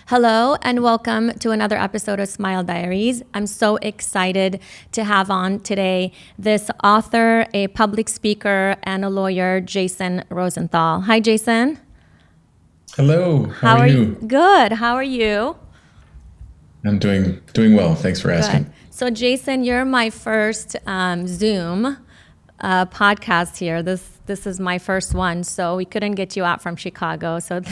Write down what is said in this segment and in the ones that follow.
Hello and welcome to another episode of Smile Diaries. I'm so excited to have on today this author, a public speaker, and a lawyer, Jason Rosenthal. Hi, Jason. Hello, how are you? Good. How are you? I'm doing well. Thanks for Good. asking. So, Jason, you're my first Zoom podcast here. This is my first one, so we couldn't get you out from Chicago. So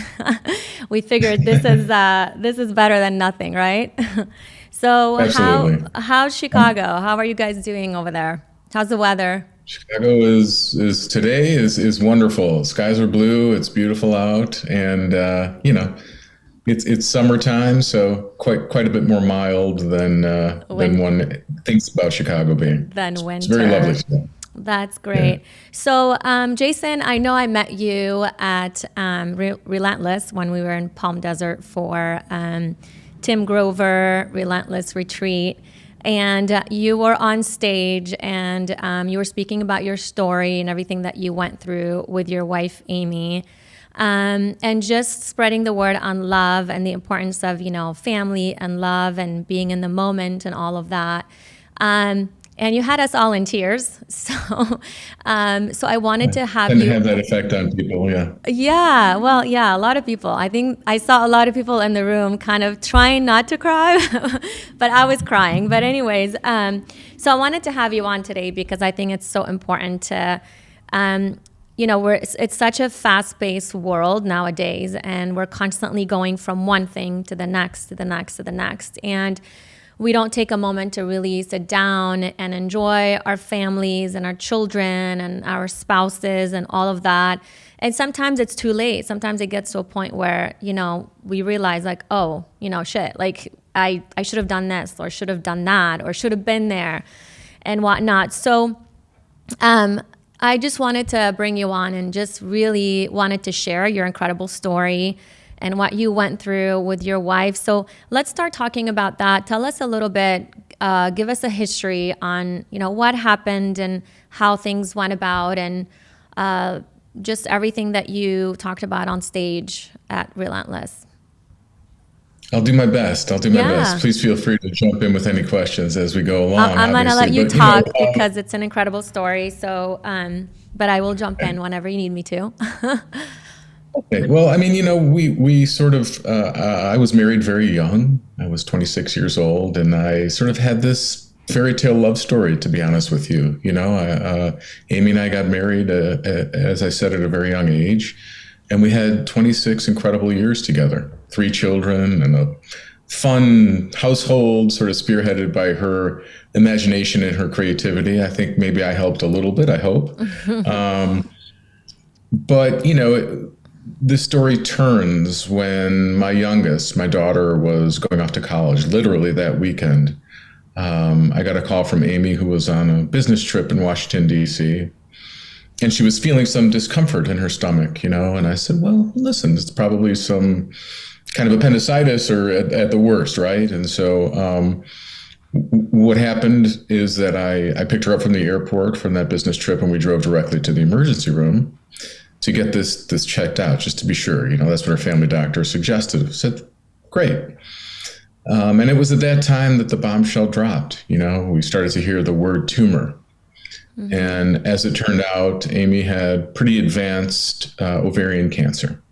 we figured this is better than nothing, right? So Absolutely. how's Um, Chicago? How are you guys doing over there? How's the weather? Chicago is today is wonderful. Skies are blue. It's beautiful out, and it's summertime, so quite a bit more mild than Win one thinks about Chicago being. Than It's very lovely winter. today. That's Yeah. great. So, Jason, I know I met you at Relentless when we were in Palm Desert for Tim Grover Relentless Retreat. And you were on stage and you were speaking about your story and everything that you went through with your wife, Amy. And just spreading the word on love and the importance of, family and love and being in the moment and all of that. And you had us all in tears. So I wanted I to have tend to you. have that effect on people. Yeah. Yeah, well, yeah, a lot of people. I think I saw a lot of people in the room kind of trying not to cry, but I was crying. But anyways, so I wanted to have you on today because I think it's so important to, it's such a fast-paced world nowadays, and we're constantly going from one thing to the next, to the next, to the next, and we don't take a moment to really sit down and enjoy our families and our children and our spouses and all of that. And sometimes it's too late. Sometimes it gets to a point where, we realize like, oh, shit, like I should have done this or should have done that or should have been there and whatnot. So I just wanted to bring you on and just really wanted to share your incredible story and what you went through with your wife. So let's start talking about that. Tell us a little bit, give us a history on, what happened and how things went about and just everything that you talked about on stage at Relentless. I'll do my best. I'll do my best. Yeah, Please feel free to jump in with any questions as we go along, I'm gonna obviously. let you But talk because it's an incredible story. So, but I will jump in okay. whenever you need me to. Okay. Well, I mean, we sort of, I was married very young. I was 26 years old, and I sort of had this fairy tale love story, to be honest with you. Amy and I got married, as I said, at a very young age, and we had 26 incredible years together, three children, and a fun household, sort of spearheaded by her imagination and her creativity. I think maybe I helped a little bit, I hope. Um, but, the story turns when my youngest, my daughter, was going off to college, literally that weekend. I got a call from Amy, who was on a business trip in Washington, D.C., and she was feeling some discomfort in her stomach, and I said, well, listen, it's probably some kind of appendicitis or at the worst, right? And so what happened is that I picked her up from the airport from that business trip, and we drove directly to the emergency room to get this checked out, just to be sure. That's what our family doctor suggested. I said, great. And it was at that time that the bombshell dropped. We started to hear the word tumor. Mm-hmm. And as it turned out, Amy had pretty advanced ovarian cancer.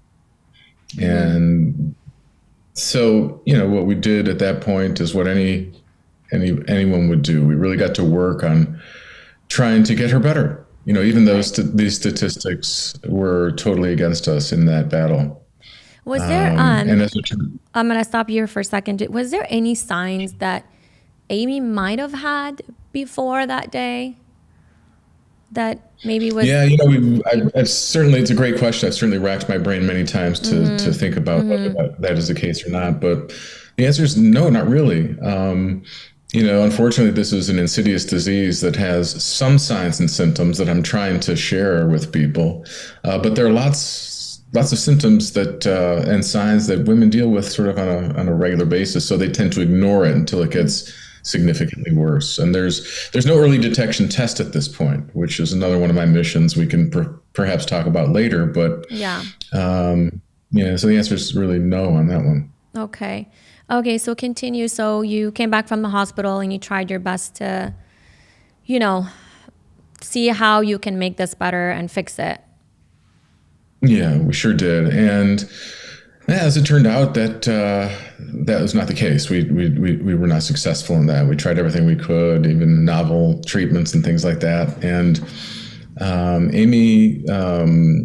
Mm-hmm. And so, what we did at that point is what anyone would do. We really got to work on trying to get her better. Even though Right. these statistics were totally against us in that battle. Was there, And as it turned, I'm going to stop you for a second. Was there any signs that Amy might have had before that day that maybe was, yeah, I've certainly, it's a great question. I've certainly racked my brain many times to mm-hmm, think about whether mm-hmm, that is the case or not. But the answer is no, not really. Unfortunately, this is an insidious disease that has some signs and symptoms that I'm trying to share with people. But there are lots of symptoms that and signs that women deal with sort of on a regular basis. So they tend to ignore it until it gets significantly worse. And there's no early detection test at this point, which is another one of my missions we can perhaps talk about later. But yeah. yeah, so the answer is really no on that one. Okay. Okay, so continue. So you came back from the hospital and you tried your best to, you know, see how you can make this better and fix it. Yeah, we sure did. And yeah, as it turned out, that was not the case. We were not successful in that. We tried everything we could, even novel treatments and things like that. And Amy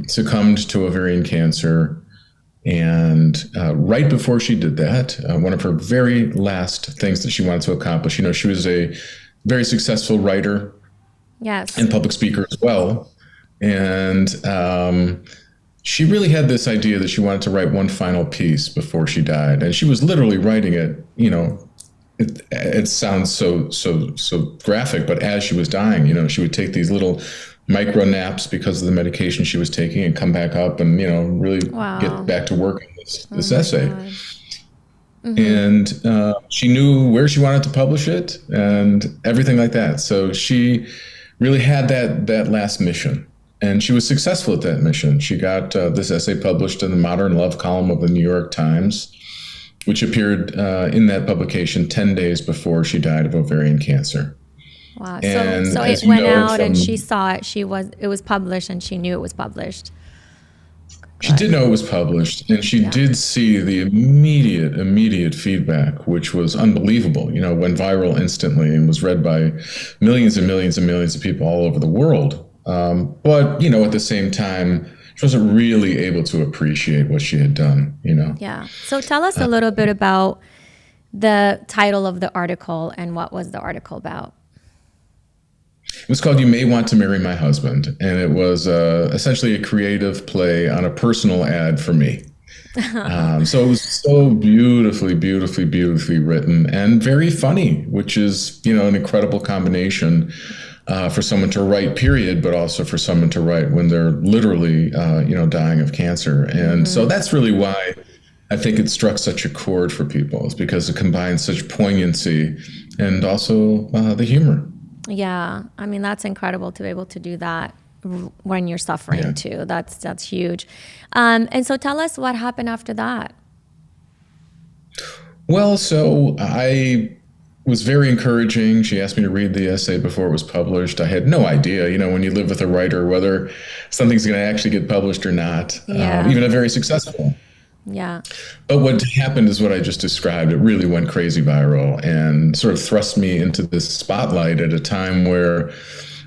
succumbed to ovarian cancer. And right before she did that, one of her very last things that she wanted to accomplish, she was a very successful writer Yes. and public speaker as well. And she really had this idea that she wanted to write one final piece before she died. And she was literally writing it, it sounds so graphic, but as she was dying, she would take these little micro naps because of the medication she was taking and come back up and, really get back to work on this essay. And she knew where she wanted to publish it and everything like that. So she really had that last mission. And she was successful at that mission. She got this essay published in the Modern Love column of the New York Times, which appeared in that publication 10 days before she died of ovarian cancer. Wow. And so it went out and she saw it. It was published and she knew it was published. She did know it was published, and she did see the immediate feedback, which was unbelievable. Went viral instantly and was read by millions and millions and millions of people all over the world. But, at the same time, she wasn't really able to appreciate what she had done, Yeah. So tell us a little bit about the title of the article and what was the article about? It was called "You May Want to Marry My Husband," and it was essentially a creative play on a personal ad for me. So it was so beautifully written and very funny, which is, an incredible combination for someone to write, period, but also for someone to write when they're literally, dying of cancer. And so that's really why I think it struck such a chord for people, is because it combines such poignancy and also the humor. Yeah. I mean, that's incredible to be able to do that when you're suffering too. That's huge. And so tell us what happened after that. Well, so I was very encouraging. She asked me to read the essay before it was published. I had no idea, when you live with a writer, whether something's going to actually get published or not, even a very successful. Yeah. But what happened is what I just described. It really went crazy viral and sort of thrust me into this spotlight at a time where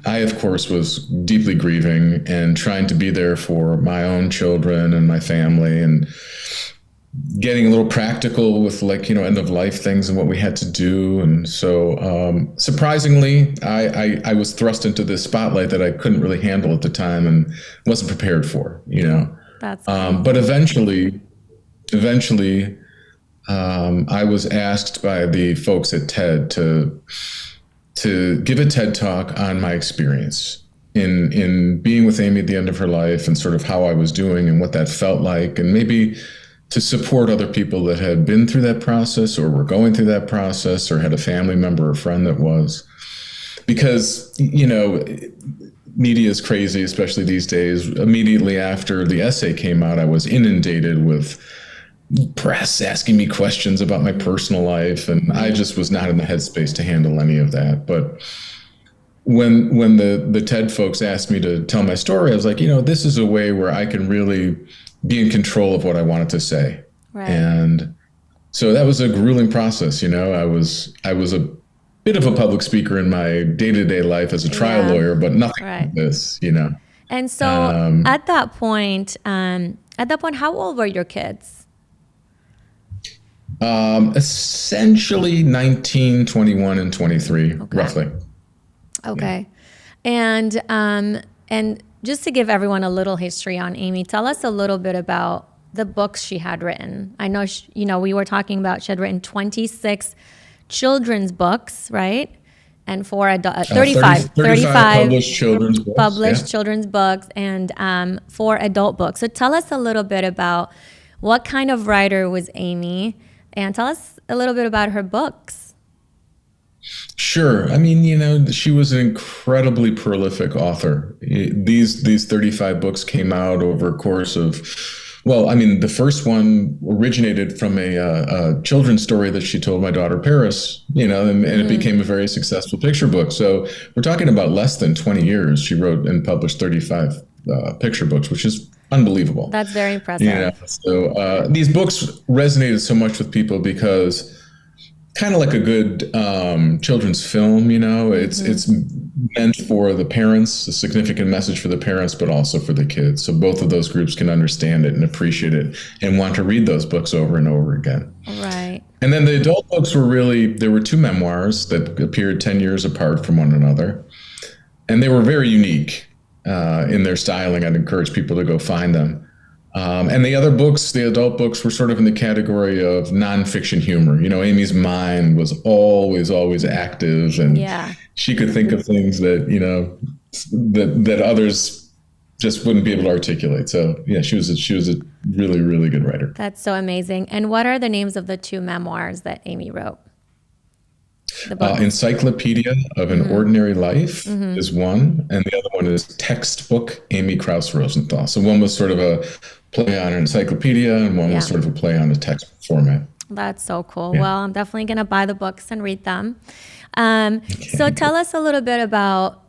I, of course, was deeply grieving and trying to be there for my own children and my family, and getting a little practical with end of life things and what we had to do. And so surprisingly, I was thrust into this spotlight that I couldn't really handle at the time and wasn't prepared for, That's but eventually, I was asked by the folks at TED to give a TED talk on my experience in being with Amy at the end of her life and sort of how I was doing and what that felt like, and maybe to support other people that had been through that process or were going through that process or had a family member or friend that was. Because, media is crazy, especially these days. Immediately after the essay came out, I was inundated with press asking me questions about my personal life, and I just was not in the headspace to handle any of that. But when the TED folks asked me to tell my story, I was like, this is a way where I can really be in control of what I wanted to say. right. And so that was a grueling process. I was a bit of a public speaker in my day-to-day life as a trial lawyer, but nothing like this, And so at that point, how old were your kids? Essentially 19, 21, and 23, roughly. Okay. And just to give everyone a little history on Amy, tell us a little bit about the books she had written. I know, we were talking about she had written 26 children's books, right? And 35 published children's books. Children's books and 4 adult books. So tell us a little bit about what kind of writer was Amy, and tell us a little bit about her books. Sure. I mean, she was an incredibly prolific author. These 35 books came out over a course of Well, I mean, the first one originated from a children's story that she told my daughter Paris, and it became a very successful picture book. So we're talking about less than 20 years. She wrote and published 35 picture books, which is unbelievable. That's very impressive. So these books resonated so much with people because, kind of like a good children's film, it's meant for the parents, a significant message for the parents, but also for the kids. So both of those groups can understand it and appreciate it and want to read those books over and over again. Right. And then the adult books there were two memoirs that appeared 10 years apart from one another. And they were very unique in their styling. I'd encourage people to go find them. And the other books, the adult books, were sort of in the category of nonfiction humor. Amy's mind was always active, and she could think of things that, that others just wouldn't be able to articulate. So yeah, she was a really, really good writer. That's so amazing. And what are the names of the two memoirs that Amy wrote? Encyclopedia of an Ordinary Life is one, and the other one is Textbook Amy Krauss Rosenthal. So one was sort of a play on an encyclopedia, and one was sort of a play on a textbook format. That's so cool. Yeah. Well, I'm definitely going to buy the books and read them. So tell us a little bit about,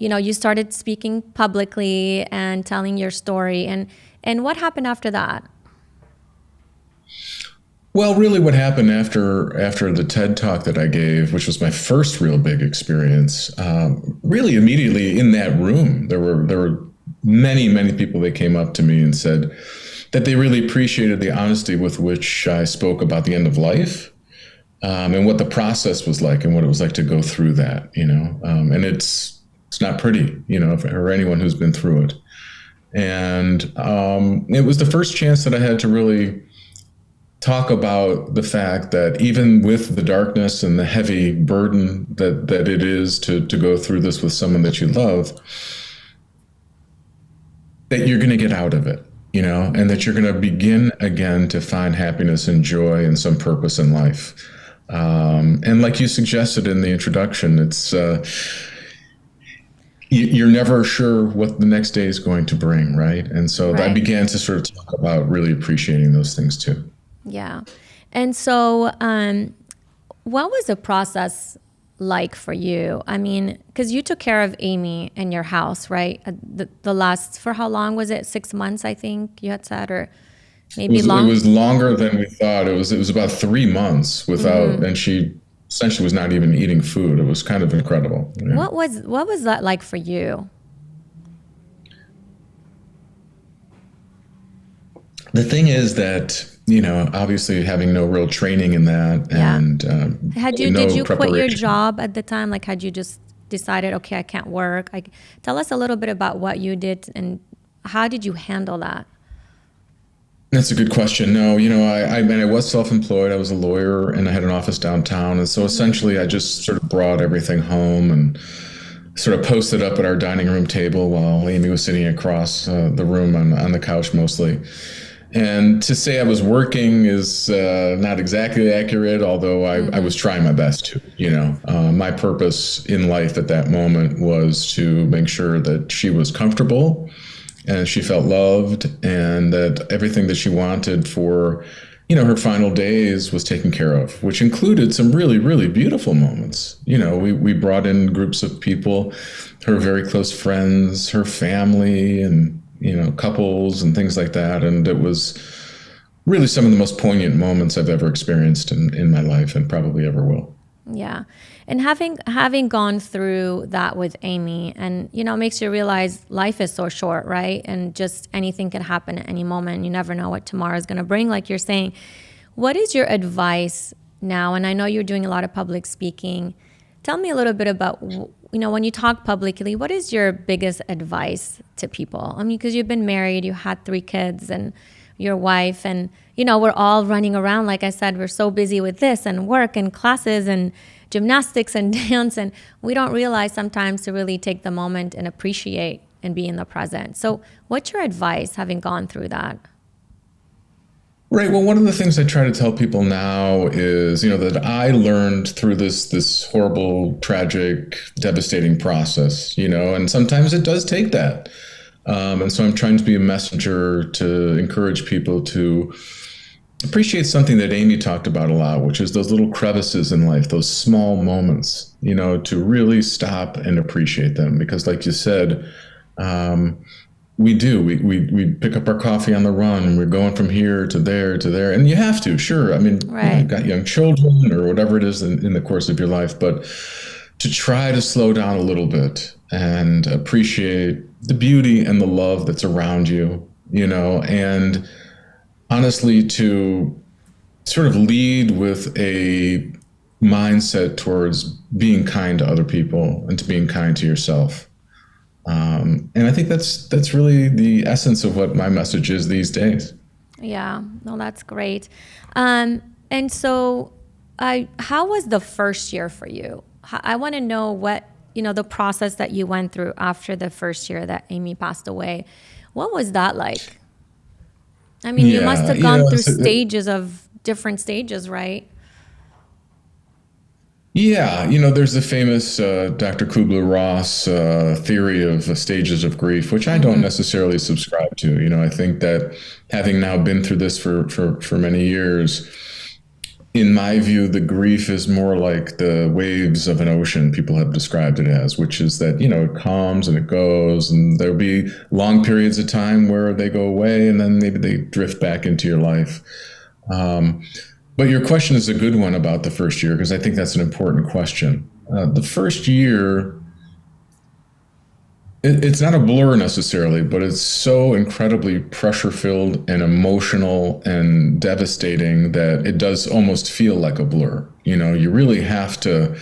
you started speaking publicly and telling your story, and what happened after that? Well, really what happened after the TED Talk that I gave, which was my first real big experience, really immediately in that room, there were many people that came up to me and said that they really appreciated the honesty with which I spoke about the end of life, and what the process was like and what it was like to go through that, and it's not pretty, for anyone who's been through it. And it was the first chance that I had to really talk about the fact that even with the darkness and the heavy burden that it is to go through this with someone that you love, that you're going to get out of it, and that you're going to begin again to find happiness and joy and some purpose in life. And like you suggested in the introduction, it's you're never sure what the next day is going to bring, right? And so I began to sort of talk about really appreciating those things too. Yeah. And so what was the process like for you? I mean, because you took care of Amy in your house, right? The last, for how long was it? 6 months, I think you had said, or maybe longer? It was longer than we thought. It was about 3 months without, and she essentially was not even eating food. It was kind of incredible. Yeah. What was that like for you? The thing is that, obviously having no real training in that, and did you quit your job at the time? Like, had you just decided, okay, I can't work? Tell us a little bit about what you did and how did you handle that? That's a good question. No, I was self-employed. I was a lawyer and I had an office downtown. And so essentially I just sort of brought everything home and sort of posted up at our dining room table while Amy was sitting across the room on the couch mostly. And to say I was working is not exactly accurate, although I was trying my best to, my purpose in life at that moment was to make sure that she was comfortable and she felt loved and that everything that she wanted for, her final days was taken care of, which included some really, really beautiful moments. We brought in groups of people, her very close friends, her family, and couples and things like that. And it was really some of the most poignant moments I've ever experienced in my life and probably ever will. Yeah. And having gone through that with Amy and, makes you realize life is so short, right? And just anything can happen at any moment. You never know what tomorrow is going to bring, like you're saying. What is your advice now? And I know you're doing a lot of public speaking. Tell me a little bit about, when you talk publicly, what is your biggest advice to people? I mean, because you've been married, you had 3 kids and your wife, and, we're all running around. Like I said, we're so busy with this and work and classes and gymnastics and dance, and we don't realize sometimes to really take the moment and appreciate and be in the present. So what's your advice having gone through that? Right. Well, one of the things I try to tell people now is, that I learned through this horrible, tragic, devastating process, and sometimes it does take that. And so I'm trying to be a messenger to encourage people to appreciate something that Amy talked about a lot, which is those little crevices in life, those small moments, to really stop and appreciate them. Because, like you said, we do. We pick up our coffee on the run, and we're going from here to there to there. And you have to, sure. I mean, Right. you've got young children or whatever it is in the course of your life, but to try to slow down a little bit and appreciate the beauty and the love that's around you, and honestly, to sort of lead with a mindset towards being kind to other people and to being kind to yourself. And I think that's really the essence of what my message is these days. Yeah. No, that's great. And so, how was the first year for you? I want to know what, the process that you went through after the first year that Amy passed away. What was that like? I mean, you must Yeah, have gone through different stages, right? yeah. There's the famous Dr. Kubler-Ross theory of stages of grief, which I don't necessarily subscribe to. I think that having now been through this for many years, in my view, the grief is more like the waves of an ocean, people have described it as, which is that, it comes and it goes, and there'll be long periods of time where they go away and then maybe they drift back into your life. But your question is a good one about the first year, because I think that's an important question. The first year, it's not a blur necessarily, but it's so incredibly pressure filled and emotional and devastating that it does almost feel like a blur. You really have to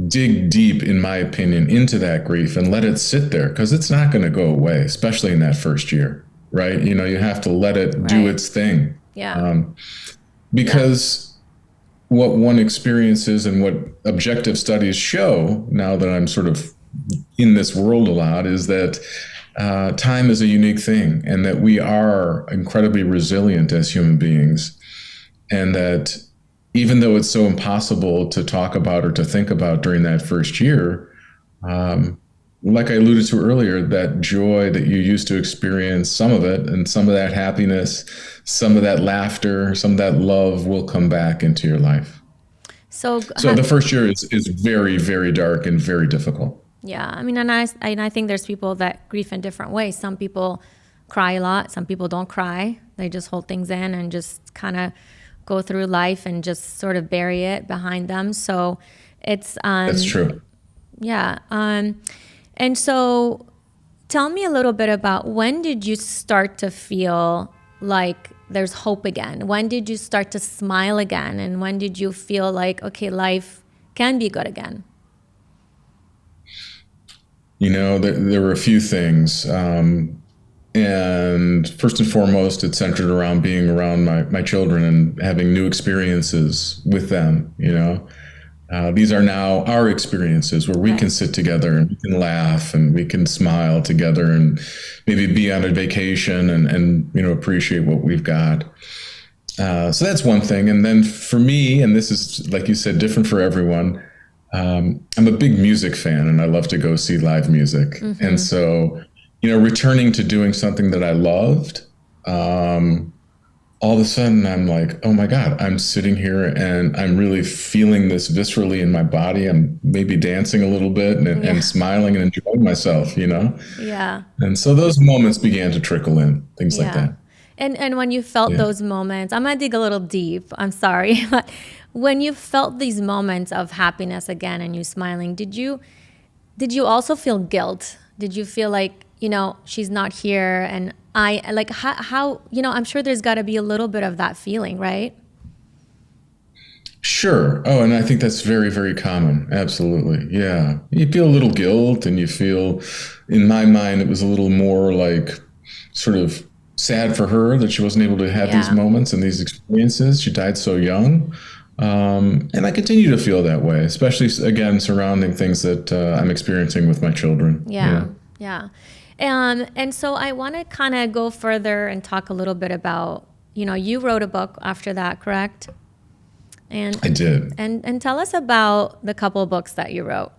dig deep, in my opinion, into that grief and let it sit there, because it's not going to go away, especially in that first year, right? You have to let it do Right. its thing. Yeah. Because what one experiences and what objective studies show, now that I'm sort of in this world a lot, is that time is a unique thing, and that we are incredibly resilient as human beings, and that even though it's so impossible to talk about or to think about during that first year, like I alluded to earlier, that joy that you used to experience, some of it, and some of that happiness, some of that laughter, some of that love will come back into your life. So, So the first year is very, very dark and very difficult. yeah, I mean, and I think there's people that grieve in different ways. Some people cry a lot. Some people don't cry. They just hold things in and just kind of go through life and just sort of bury it behind them. So it's, That's true. yeah. And so tell me a little bit about, when did you start to feel like there's hope again? When did you start to smile again? And when did you feel like, okay, life can be good again? There were a few things. And first and foremost, it centered around being around my children and having new experiences with them. These are now our experiences where we can Right. sit together and we can laugh and we can smile together and maybe be on a vacation and appreciate what we've got. So that's one thing. And then for me, and this is, like you said, different for everyone, I'm a big music fan and I love to go see live music. And so, returning to doing something that I loved, all of a sudden I'm like, oh my God, I'm sitting here and I'm really feeling this viscerally in my body. I'm maybe dancing a little bit and Yeah. smiling and enjoying myself. Yeah. And so those moments began to trickle in, things like Yeah. that. And when you felt Yeah. those moments, I'm gonna dig a little deep. I'm sorry. But when you felt these moments of happiness again and you smiling, did you also feel guilt? Did you feel like, she's not here, and I like how I'm sure there's got to be a little bit of that feeling, right? Sure. Oh, and I think that's very, very common. Absolutely. Yeah. You feel a little guilt and you feel, in my mind, it was a little more like sort of sad for her that she wasn't able to have these Yeah. moments and these experiences. She died so young. And I continue to feel that way, especially again, surrounding things that I'm experiencing with my children. Yeah. Yeah. And so I want to kind of go further and talk a little bit about, you wrote a book after that, correct? And I did. and tell us about the couple of books that you wrote.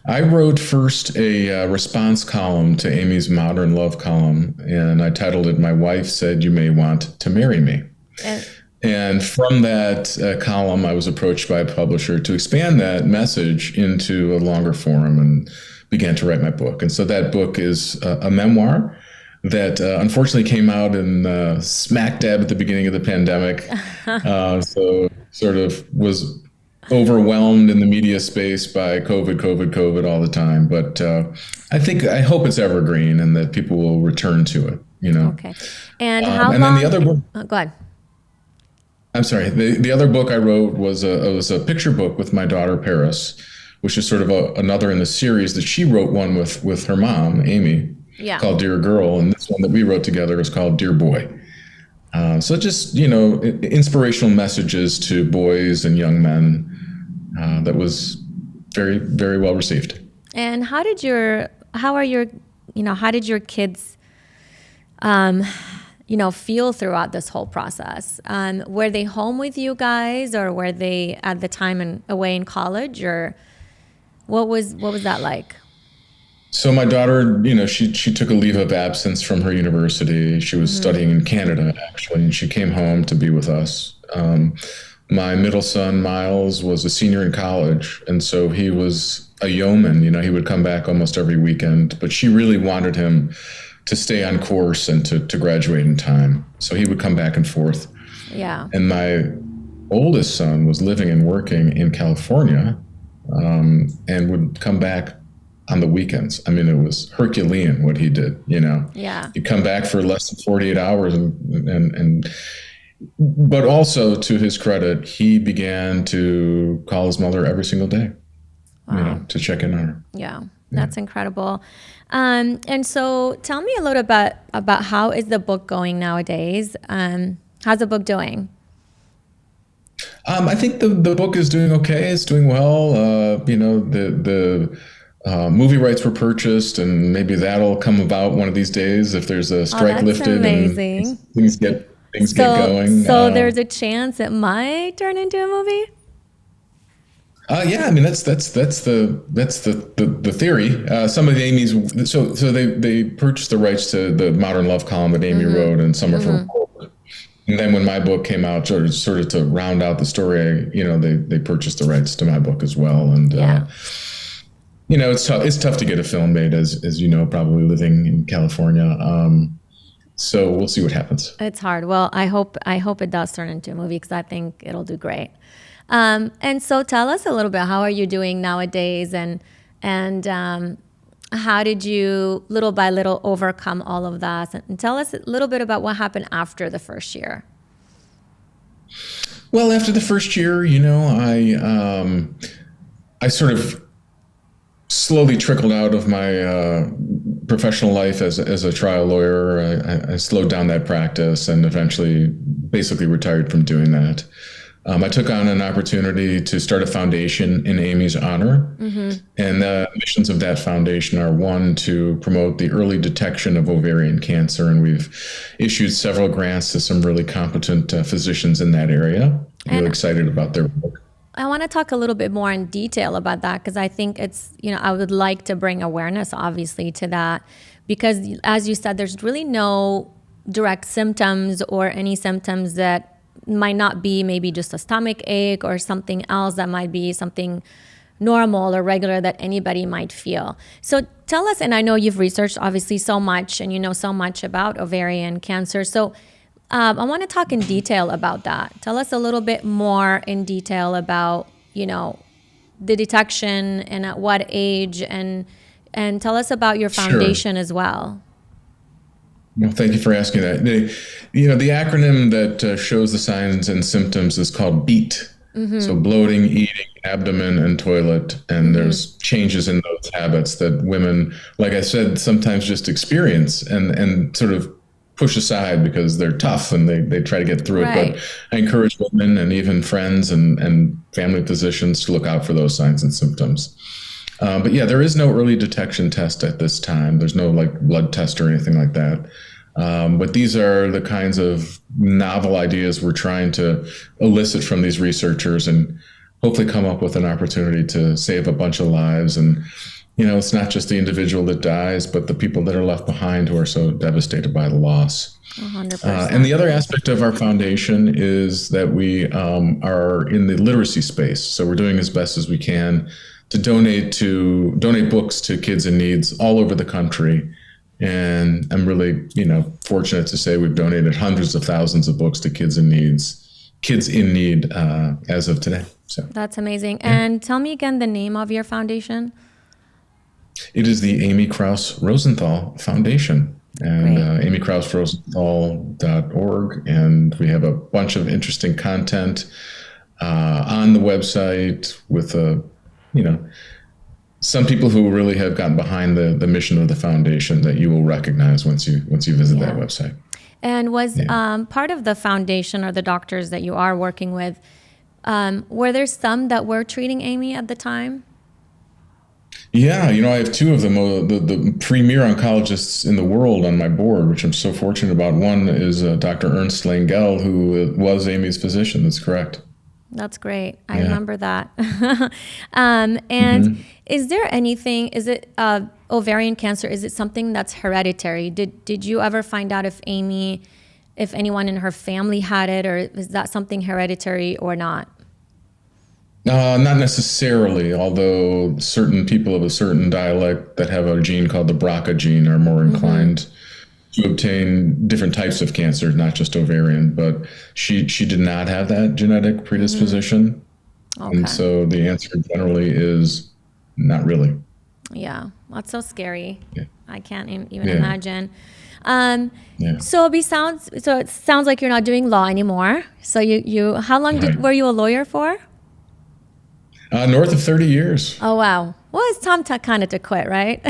I wrote first a response column to Amy's Modern Love column, and I titled it "My Wife Said You May Want to Marry Me." And And from that column, I was approached by a publisher to expand that message into a longer form and began to write my book. And so that book is a memoir that unfortunately came out in smack dab at the beginning of the pandemic. So sort of was overwhelmed in the media space by COVID all the time. But I hope it's evergreen and that people will return to it, you know. okay. And how And long? then the other book, Go ahead. I'm sorry. The other book I wrote was a picture book with my daughter Paris, which is sort of another in the series that she wrote one with her mom Amy, Yeah. called Dear Girl, and this one that we wrote together is called Dear Boy. So just inspirational messages to boys and young men that was very very well received. And how did your kids feel throughout this whole process? Were they home with you guys, or were they at the time away in college, or what was that like? So my daughter, she took a leave of absence from her university. She was studying in Canada, actually, and she came home to be with us. My middle son, Miles, was a senior in college, and so he was a yeoman. He would come back almost every weekend, but she really wanted him to stay on course and to graduate in time. So he would come back and forth. Yeah. And my oldest son was living and working in California, and would come back on the weekends. I mean, it was Herculean what he did, Yeah. He'd come back for less than 48 hours but also, to his credit, he began to call his mother every single day, Wow. to check in on her. Yeah. That's incredible. And so tell me a little bit about how is the book going nowadays? How's the book doing? I think the book is doing okay. It's doing well. The movie rights were purchased, and maybe that'll come about one of these days if there's a strike that's lifted amazing. and things get going. So there's a chance it might turn into a movie? Yeah, I mean that's the theory. Some of Amy's so they purchased the rights to the Modern Love column that Amy wrote and some of her work. And then when my book came out, sort of to round out the story, they purchased the rights to my book as well. And it's tough to get a film made, as you know, probably living in California. So we'll see what happens. It's hard. Well, I hope it does turn into a movie, because I think it'll do great. And so tell us a little bit, how are you doing nowadays, and how did you little by little overcome all of that? And tell us a little bit about what happened after the first year. Well, after the first year, I sort of slowly trickled out of my professional life as a trial lawyer. I slowed down that practice and eventually basically retired from doing that. I took on an opportunity to start a foundation in Amy's honor. And the missions of that foundation are, one, to promote the early detection of ovarian cancer. And we've issued several grants to some really competent physicians in that area. I'm really excited about their work. I want to talk a little bit more in detail about that, because I think it's, I would like to bring awareness, obviously, to that, because as you said, there's really no direct symptoms or any symptoms that might not be maybe just a stomach ache or something else that might be something normal or regular that anybody might feel. So tell us, and I know you've researched obviously so much and you know so much about ovarian cancer. So I want to talk in detail about that. Tell us a little bit more in detail about, the detection and at what age, and tell us about your foundation as well. Well, thank you for asking that. The acronym that shows the signs and symptoms is called BEAT. So bloating, eating, abdomen, and toilet. And there's changes in those habits that women, like I said, sometimes just experience and sort of push aside because they're tough and they try to get through it. But I encourage women and even friends and family physicians to look out for those signs and symptoms. But yeah, there is no early detection test at this time. There's no blood test or anything like that. But these are the kinds of novel ideas we're trying to elicit from these researchers. And hopefully come up with an opportunity to save a bunch of lives. And, it's not just the individual that dies, but the people that are left behind who are so devastated by the loss. 100%. And the other aspect of our foundation is that we are in the literacy space. So we're doing as best as we can to donate books to kids in needs all over the country. And I'm really, fortunate to say we've donated hundreds of thousands of books to kids in need as of today. So That's amazing. Yeah. And tell me again the name of your foundation. It is the Amy Krause Rosenthal Foundation, and amykrauserosenthal.org. And we have a bunch of interesting content on the website with some people who really have gotten behind the mission of the foundation that you will recognize once you visit that website. And was part of the foundation or the doctors that you are working with, were there some that were treating Amy at the time? Yeah, I have two of them, the premier oncologists in the world on my board, which I'm so fortunate about. One is Dr. Ernst Langell, who was Amy's physician. That's correct. That's great. I remember that. And is there anything, is it ovarian cancer, is it something that's hereditary? Did you ever find out if anyone in her family had it, or is that something hereditary or not? Not necessarily, although certain people of a certain dialect that have a gene called the BRCA gene are more inclined to obtain different types of cancer, not just ovarian. But she did not have that genetic predisposition. Okay. And so the answer generally is not really. Yeah, that's so scary. Yeah. I can't even imagine. Yeah. So it sounds like you're not doing law anymore. So how long were you a lawyer for? North of 30 years. Oh, wow. Well, it's time to quit, right?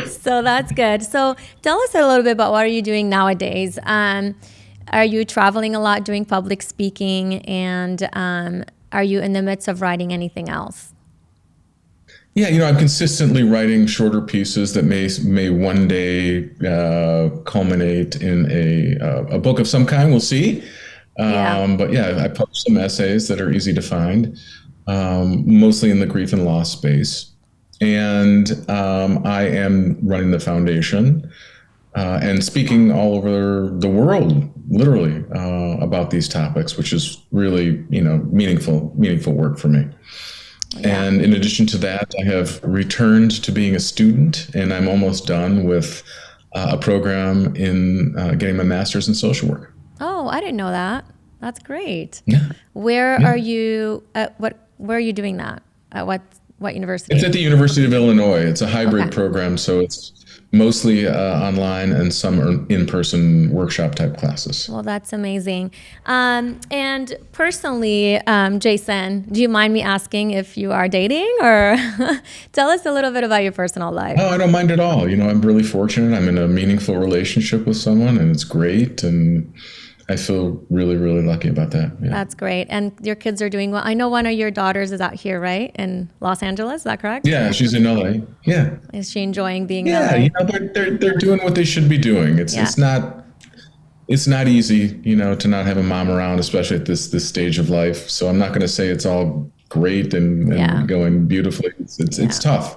So that's good. So tell us a little bit about what are you doing nowadays? Are you traveling a lot, doing public speaking, and are you in the midst of writing anything else? Yeah, I'm consistently writing shorter pieces that may one day culminate in a book of some kind. We'll see. But I publish some essays that are easy to find. Mostly in the grief and loss space. And I am running the foundation and speaking all over the world, literally, about these topics, which is really, meaningful work for me. Yeah. And in addition to that, I have returned to being a student, and I'm almost done with a program in getting my master's in social work. Oh, I didn't know that. That's great. Yeah. Where are you where are you doing that? At what university? It's at the University of Illinois. It's a hybrid program, so it's mostly online and some in-person workshop type classes. Well, that's amazing. And personally, Jason, do you mind me asking if you are dating, or tell us a little bit about your personal life? Oh, I don't mind at all. I'm really fortunate. I'm in a meaningful relationship with someone, and it's great. And I feel really, really lucky about that. Yeah. That's great. And your kids are doing well. I know one of your daughters is out here, right? In Los Angeles, is that correct? Yeah, she's in LA. Yeah. Is she enjoying being in LA? Yeah, they're doing what they should be doing. It's not easy, to not have a mom around, especially at this stage of life. So I'm not going to say it's all great and going beautifully. It's tough.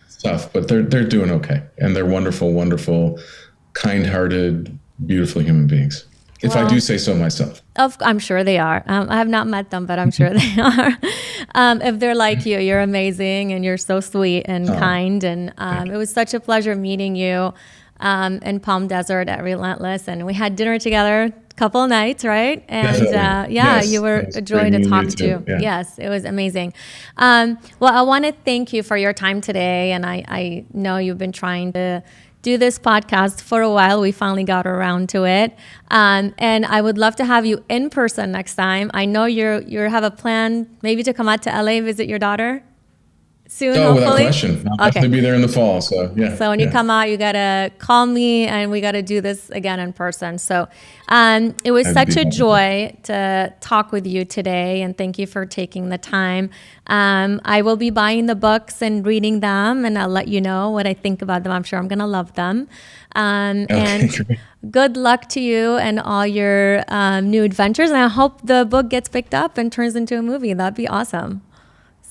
It's tough, but they're doing okay. And they're wonderful, wonderful, kind-hearted, beautiful human beings. If I do say so myself. I'm sure they are. I have not met them, but I'm sure they are. If they're like you, you're amazing, and you're so sweet and kind. And it was such a pleasure meeting you in Palm Desert at Relentless. And we had dinner together a couple of nights, right? And yes, you were a joy to talk to. Yeah. Yes, it was amazing. Well, I want to thank you for your time today. And I know you've been trying to do this podcast for a while. We finally got around to it. And I would love to have you in person next time. I know you have a plan maybe to come out to LA, visit your daughter. soon, Oh, without hopefully? question. I'll Okay. definitely be there in the fall. So yeah. So when you Yeah. come out, you gotta call me, and we gotta do this again in person. So it was That'd be such a wonderful. joy to talk with you today, and thank you for taking the time. I will be buying the books and reading them, and I'll let you know what I think about them. I'm sure I'm gonna love them. Okay, And great. good luck to you and all your new adventures. And I hope the book gets picked up and turns into a movie. That'd be awesome.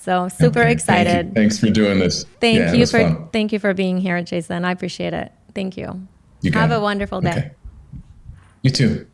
So super Okay, thank you. excited. Thanks for doing this. Yeah, it was fun. Thank you for being here, Jason. I appreciate it. Thank you. You got Have it. a wonderful day. Okay. You too.